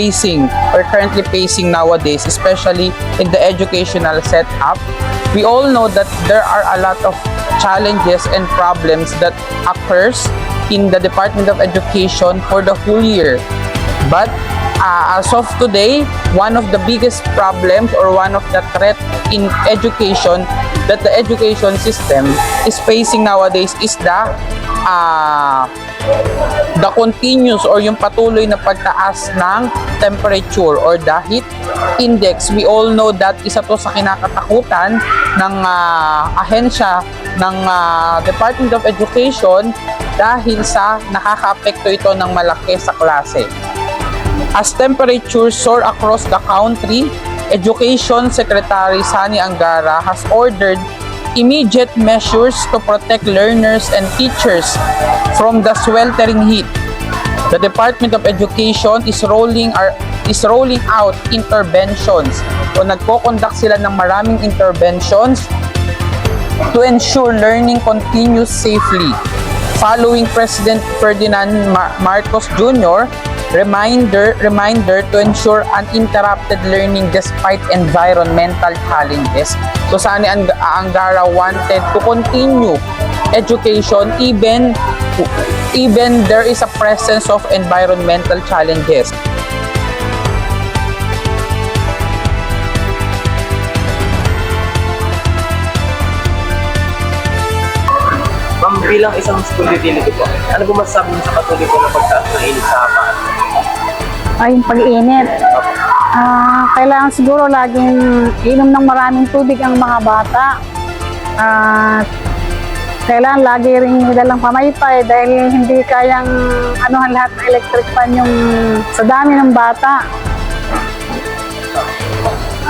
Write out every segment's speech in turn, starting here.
facing or currently facing nowadays, especially in the educational setup. We all know that there are a lot of challenges and problems that occurs in the Department of Education for the whole year. But as of today, one of the biggest problems or one of the threat in education that the education system is facing nowadays is the continuous or yung patuloy na pagtaas ng temperature or the heat index. We all know that isa to sa kinakatakutan ng ahensya ng Department of Education dahil sa nakaka-apekto ito ng malaki sa klase. As temperatures soar across the country, Education Secretary Sani Angara has ordered immediate measures to protect learners and teachers from the sweltering heat. The Department of Education is rolling out interventions o nagko-conduct sila ng maraming interventions to ensure learning continues safely. Following President Ferdinand Marcos Jr. reminder to ensure uninterrupted learning despite environmental challenges. So Sani Angara wanted to continue education even there is a presence of environmental challenges. Bilang isang school utility po, ano po masasabi mo sa patuloy po na pagtaas ng init sa hapon? Ay, yung pag-iinit. Kailangan siguro laging inom ng maraming tubig ang mga bata. Kailangan lagi rin nilalang pamaypay dahil hindi kayang anuhan lahat ng electric fan yung sa dami ng bata.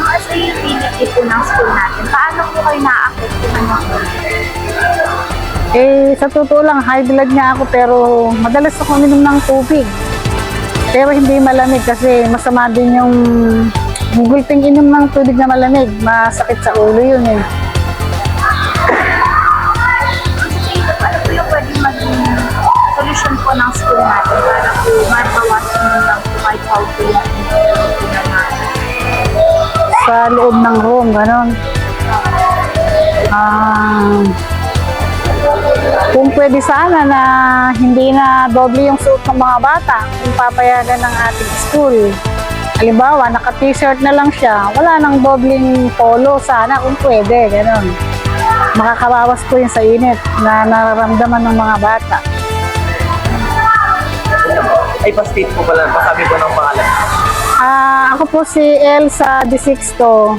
Kasi yung utility po ng school natin, paano po kayo na-affectuhan ng Sa totoo lang, high blood nga ako pero madalas ako uminom ng tubig. Pero hindi malamig kasi masama din yung gulping inom ng tubig na malamig. Masakit sa ulo yun eh. Ano po yung pwedeng maging solusyon po ng school natin para po mabawasan mo lang po kahit how to yung Sa loob ng room, gano'n. Kung pwede sana na hindi na doble yung suot ng mga bata kung papayagan ng ating school. Halimbawa, naka-t-shirt na lang siya, wala nang dobling polo sana kung pwede, gano'n. Makakabawas po yun sa init na nararamdaman ng mga bata. Ay, pa-state po pala, pasabi po ng pangalan. Ako po si Elsa De Sixto,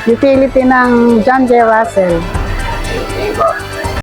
utility ng John J. Russell. Okay ba?